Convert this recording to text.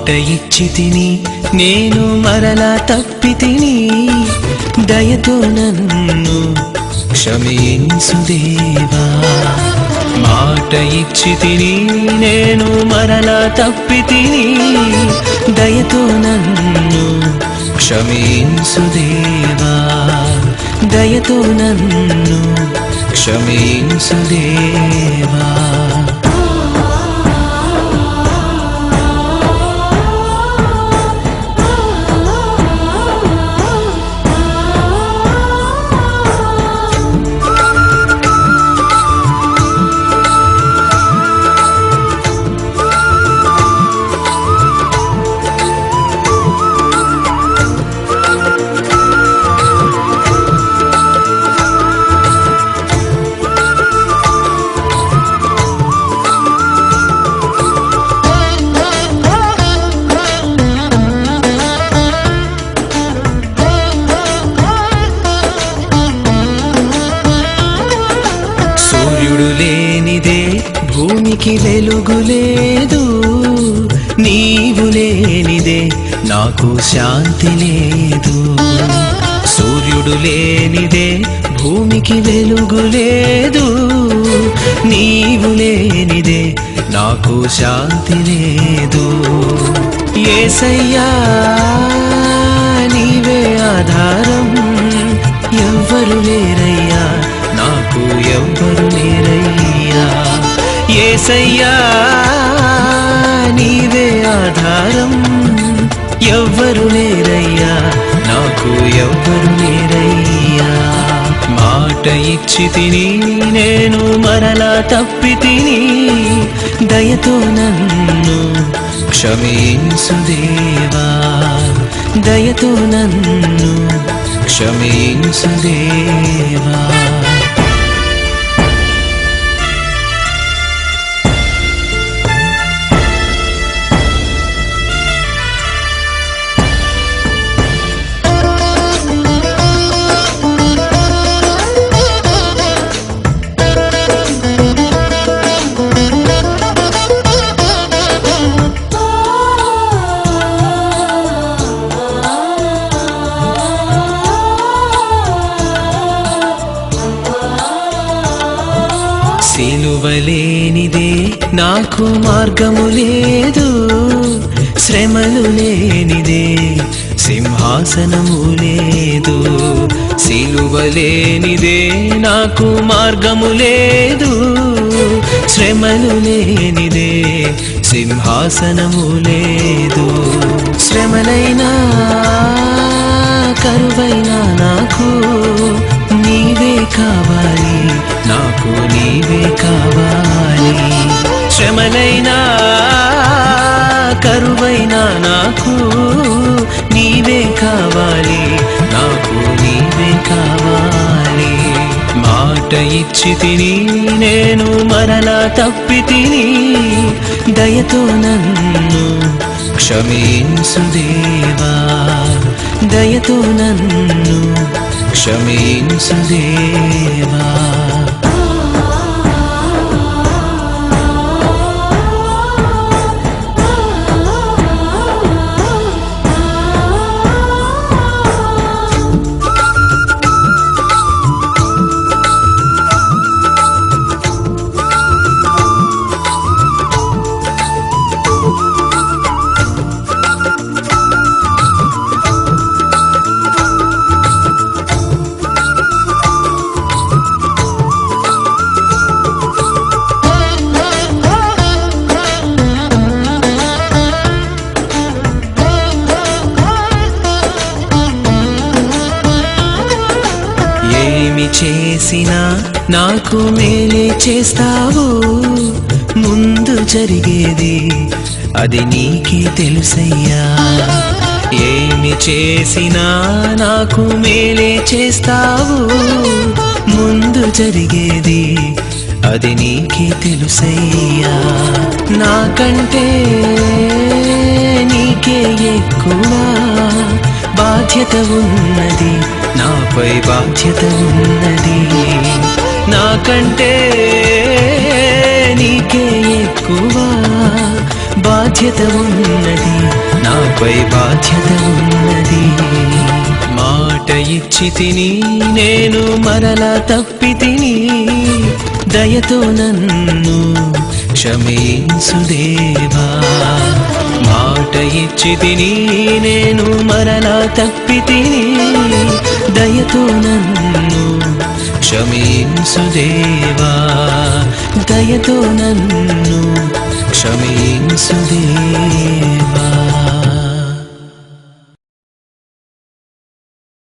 మాట ఇచ్చి తిని నేను మరలా తప్పి తిని దయతో నన్ను క్షమించు దేవా. మాట ఇచ్చి తిని నేను మరలా తప్పి తిని దయతో నన్ను క్షమించు దేవా. దయతో నన్ను క్షమించు దేవా. సూర్యుడు లేనిదే భూమికి వెలుగు లేదు, నీవు లేనిదే నాకు శాంతి లేదు. సూర్యుడు లేనిదే భూమికి వెలుగు లేదు, నీవు లేనిదే నాకు శాంతి లేదు. యేసయ్యా నీవే ఆధారం, ఎవ్వరు లేరయ్యా నాకు ఎవ్వరు లేరయ్యా. యేసయ్యా నీవే ఆధారం, ఎవ్వరు లేరయ్యా నాకు ఎవ్వరు లేరయ్యా. మాట ఇచ్చి తిని నేను మరలా తప్పి తిని దయతో నన్ను క్షమించు దేవా. దయతో నన్ను క్షమించు దేవా. సిలువ లేనిదే నాకు మార్గము లేదు, శ్రమలు లేనిదే సింహాసనము లేదు. సిలువ లేనిదే నాకు మార్గము లేదు, శ్రమలు లేనిదే సింహాసనము లేదు. శ్రమలైనా కరువైనా నాకు నీవే కావాలి, నాకు నీవే కావాలి. శ్రమలైనా కరువైనా నాకు నీవే కావాలి, నాకు నీవే కావాలి. మాట ఇచ్చి తిని నేను మరలా తప్పి తిని దయతో నన్ను క్షమించు దేవా. దయతో నన్ను క్షమించు దేవా. ఏమి చేసినా నాకు మేలే చేస్తావు, ముందు జరిగేది అది నీకే తెలుసయ్యా. ఏమి చేసినా నాకు మేలే చేస్తావు, ముందు జరిగేది అది నీకే తెలుసయ్యా. నాకంటే నీకే ఎక్కువ బాధ్యత ఉన్నది, నాపై బాధ్యత ఉన్నది. నాకంటే నీకే ఎక్కువ బాధ్యత ఉన్నది, నాపై బాధ్యత ఉన్నది. మాట ఇచ్చి తిని నేను మరలా తప్పి తిని, దయతో నన్ను క్షమించు దేవా. మాట ఇచ్చి తిని నేను మరలా తప్పి తిని, దయతో నన్ను క్షమించు దేవా. దయతో నన్ను క్షమించు దేవా.